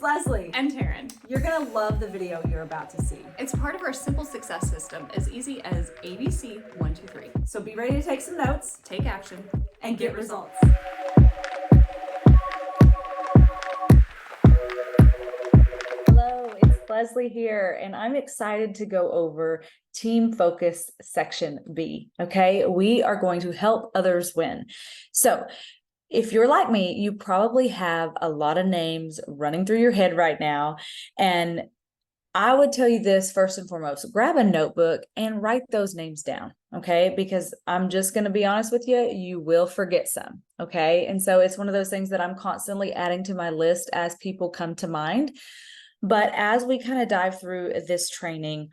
It's Leslie. And Taryn. You're going to love the video you're about to see. It's part of our simple success system, as easy as ABC 1, 2, 3. So be ready to take some notes, Take action, and get results. Hello, it's Leslie here, and I'm excited to go over Team Focus Section B. Okay, we are going to help others win. So if you're like me, you probably have a lot of names running through your head right now. And I would tell you this first and foremost, grab a notebook and write those names down, okay? Because I'm just going to be honest with you, you will forget some, okay? And so it's one of those things that I'm constantly adding to my list as people come to mind. But as we kind of dive through this training,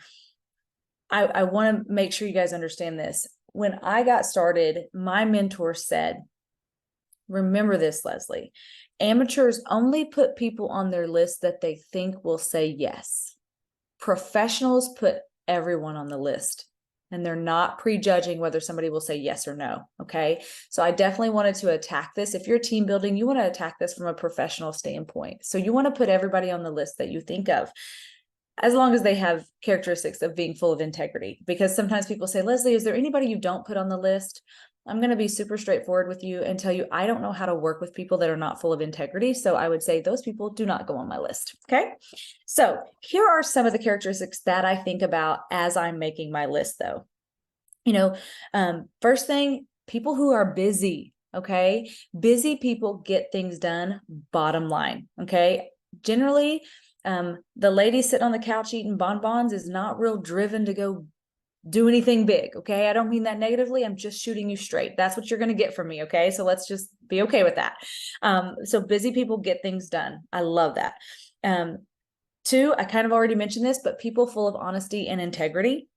I want to make sure you guys understand this. When I got started, my mentor said, remember this, Leslie, amateurs only put people on their list that they think will say yes. Professionals put everyone on the list, and they're not prejudging whether somebody will say yes or no. Okay. So I definitely wanted to attack this. If you're team building, you want to attack this from a professional standpoint. So you want to put everybody on the list that you think of, as long as they have characteristics of being full of integrity. Because sometimes people say, Leslie, is there anybody you don't put on the list? I'm going to be super straightforward with you and tell you, I don't know how to work with people that are not full of integrity. So I would say those people do not go on my list. Okay. So here are some of the characteristics that I think about as I'm making my list though. First thing, people who are busy. Okay. Busy people get things done, bottom line. Okay. Generally, the lady sitting on the couch eating bonbons is not real driven to go do anything big. Okay. I don't mean that negatively. I'm just shooting you straight. That's what you're going to get from me. Okay. So let's just be okay with that. So busy people get things done. I love that. Two, I kind of already mentioned this, but people full of honesty and integrity,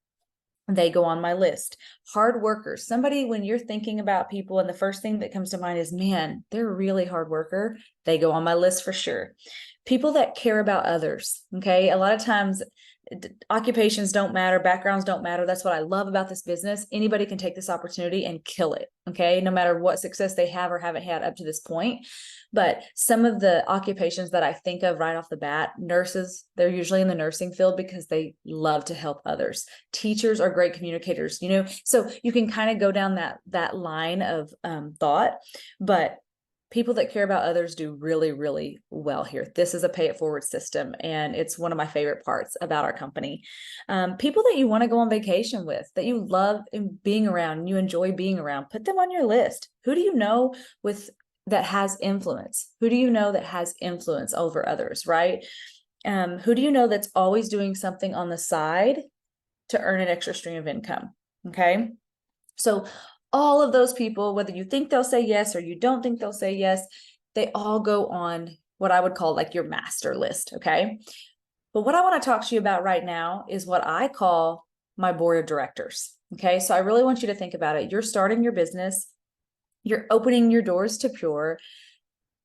they go on my list. Hard workers, somebody, when you're thinking about people and the first thing that comes to mind is, man, they're a really hard worker, they go on my list for sure. People that care about others. Okay. A lot of times occupations don't matter, backgrounds don't matter. That's what I love about this business. Anybody can take this opportunity and kill it. Okay. No matter what success they have or haven't had up to this point. But some of the occupations that I think of right off the bat, nurses, they're usually in the nursing field because they love to help others. Teachers are great communicators, so you can kind of go down that line of thought, but people that care about others do really, really well here. This is a pay it forward system, and it's one of my favorite parts about our company. People that you want to go on vacation with, that you love being around, and you enjoy being around, put them on your list. Who do you know that has influence? Who do you know that has influence over others, right? Who do you know that's always doing something on the side to earn an extra stream of income? Okay. So all of those people, whether you think they'll say yes or you don't think they'll say yes, they all go on what I would call like your master list. Okay. But what I want to talk to you about right now is what I call my board of directors. Okay. So I really want you to think about it. You're starting your business, you're opening your doors to Pure.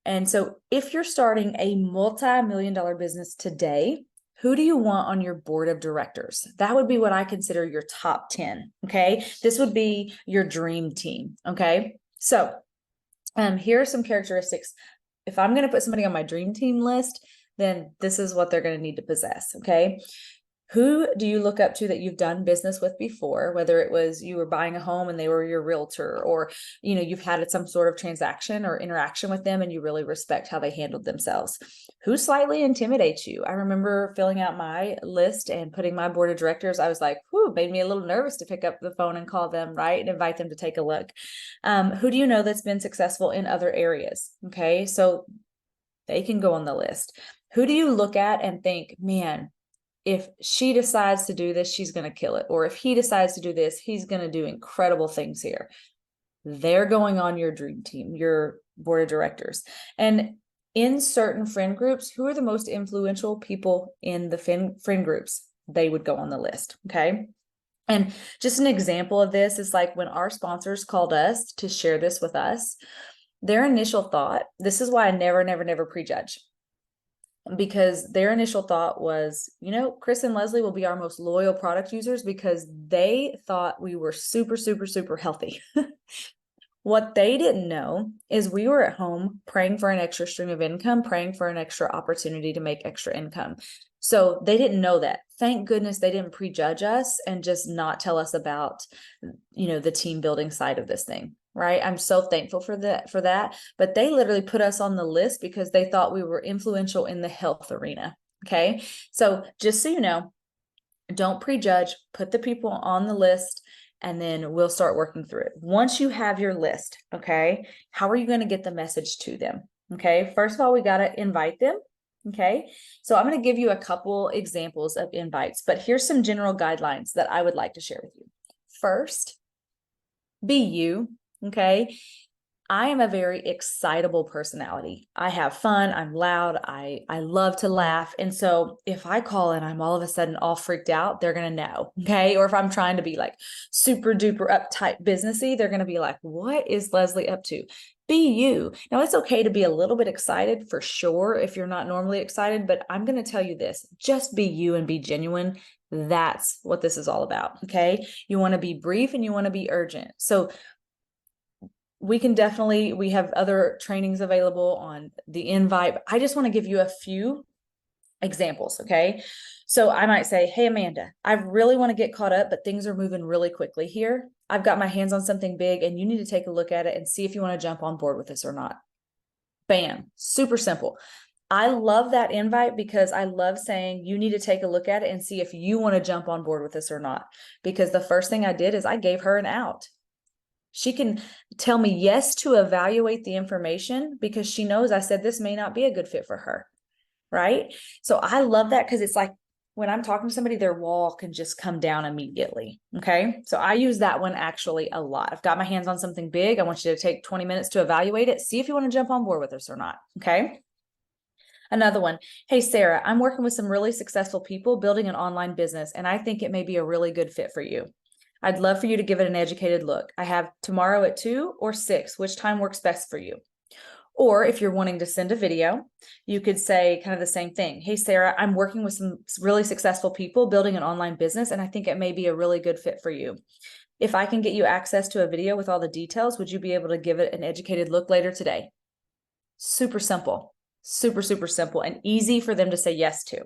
And so if you're starting a multi-million-dollar business today, who do you want on your board of directors? That would be what I consider your top 10. Okay. This would be your dream team. Okay. So here are some characteristics. If I'm going to put somebody on my dream team list, then this is what they're going to need to possess. Okay. Who do you look up to that you've done business with before, whether it was you were buying a home and they were your realtor, or, you've had some sort of transaction or interaction with them and you really respect how they handled themselves? Who slightly intimidates you? I remember filling out my list and putting my board of directors. I was like, whew, made me a little nervous to pick up the phone and call them, right? And invite them to take a look. Who do you know that's been successful in other areas? Okay. So they can go on the list. Who do you look at and think, man, if she decides to do this, she's going to kill it. Or if he decides to do this, he's going to do incredible things here. They're going on your dream team, your board of directors. And in certain friend groups, who are the most influential people in the friend groups? They would go on the list. Okay. And just an example of this is like when our sponsors called us to share this with us, their initial thought, this is why I never prejudge. Because their initial thought was, Chris and Leslie will be our most loyal product users because they thought we were super, super, super healthy. What they didn't know is we were at home praying for an extra stream of income, praying for an extra opportunity to make extra income. So they didn't know that. Thank goodness they didn't prejudge us and just not tell us about, the team building side of this thing, right? I'm so thankful for that. But they literally put us on the list because they thought we were influential in the health arena. Okay. So just so you know, don't prejudge, put the people on the list, and then we'll start working through it. Once you have your list, okay, how are you going to get the message to them? Okay, first of all, we got to invite them. Okay, so I'm going to give you a couple examples of invites, but here's some general guidelines that I would like to share with you. First, be you. Okay, I am a very excitable personality. I have fun. I'm loud. I love to laugh. And so if I call and I'm all of a sudden all freaked out, they're going to know. Okay. Or if I'm trying to be like super duper uptight businessy, they're going to be like, what is Leslie up to? Be you. Now it's okay to be a little bit excited for sure if you're not normally excited, but I'm going to tell you this, just be you and be genuine. That's what this is all about. Okay. You want to be brief and you want to be urgent. So we have other trainings available on the invite. I just want to give you a few examples. Okay. So I might say, hey, Amanda, I really want to get caught up, but things are moving really quickly here. I've got my hands on something big and you need to take a look at it and see if you want to jump on board with this or not. Bam. Super simple. I love that invite because I love saying you need to take a look at it and see if you want to jump on board with this or not. Because the first thing I did is I gave her an out. She can tell me yes to evaluate the information because she knows I said this may not be a good fit for her, right? So I love that because it's like when I'm talking to somebody, their wall can just come down immediately, okay? So I use that one actually a lot. I've got my hands on something big. I want you to take 20 minutes to evaluate it, see if you want to jump on board with us or not, okay? Another one, hey, Sarah, I'm working with some really successful people building an online business, and I think it may be a really good fit for you. I'd love for you to give it an educated look. I have tomorrow at 2 or 6. Which time works best for you? Or if you're wanting to send a video, you could say kind of the same thing. Hey, Sarah, I'm working with some really successful people building an online business, and I think it may be a really good fit for you. If I can get you access to a video with all the details, would you be able to give it an educated look later today? Super simple, super, super simple and easy for them to say yes to.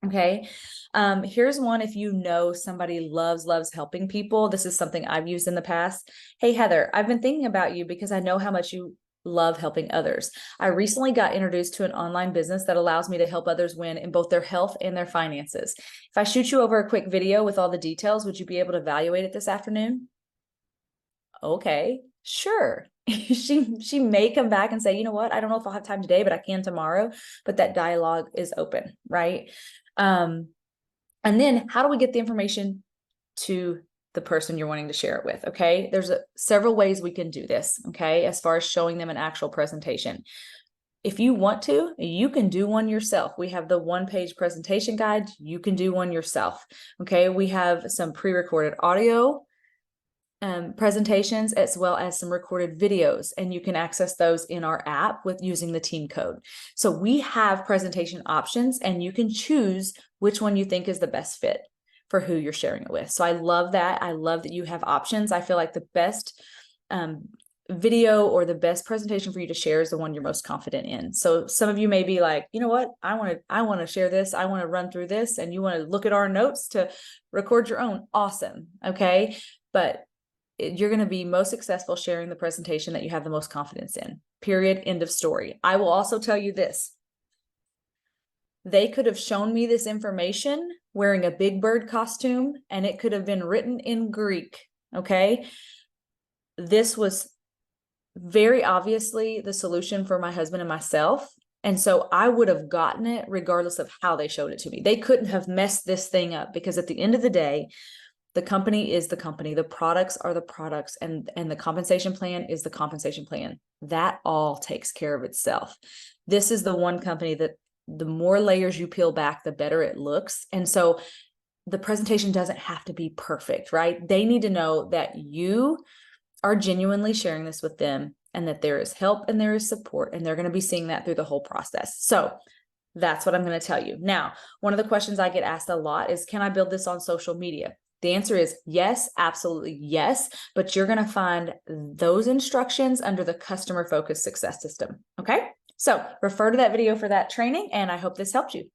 Okay. Here's one. If you know somebody loves helping people, this is something I've used in the past. Hey, Heather, I've been thinking about you because I know how much you love helping others. I recently got introduced to an online business that allows me to help others win in both their health and their finances. If I shoot you over a quick video with all the details, would you be able to evaluate it this afternoon? Okay, sure. She may come back and say, you know what, I don't know if I'll have time today, but I can tomorrow. But that dialogue is open, right? And then how do we get the information to the person you're wanting to share it with? Okay, there's several ways we can do this. Okay, as far as showing them an actual presentation. If you want to, you can do one yourself. We have the one-page presentation guide. You can do one yourself. Okay, we have some pre-recorded audio presentations as well as some recorded videos, and you can access those in our app with using the team code. So we have presentation options and you can choose which one you think is the best fit for who you're sharing it with. So I love that. I love that you have options. I feel like the best video or the best presentation for you to share is the one you're most confident in. So some of you may be like, you know what, I want to share this, I want to run through this, and you want to look at our notes to record your own. Awesome. Okay, but you're going to be most successful sharing the presentation that you have the most confidence in. Period. End of story. I will also tell you this. They could have shown me this information wearing a big bird costume, and it could have been written in Greek. Okay. This was very obviously the solution for my husband and myself. And so I would have gotten it regardless of how they showed it to me. They couldn't have messed this thing up because at the end of the day, the company is the company, the products are the products, and the compensation plan is the compensation plan. That all takes care of itself. This is the one company that the more layers you peel back, the better it looks. And so the presentation doesn't have to be perfect, right? They need to know that you are genuinely sharing this with them and that there is help and there is support, and they're going to be seeing that through the whole process. So that's what I'm going to tell you. Now, one of the questions I get asked a lot is, can I build this on social media? The answer is yes, absolutely yes, but you're going to find those instructions under the customer focused success system. Okay. So refer to that video for that training, and I hope this helped you.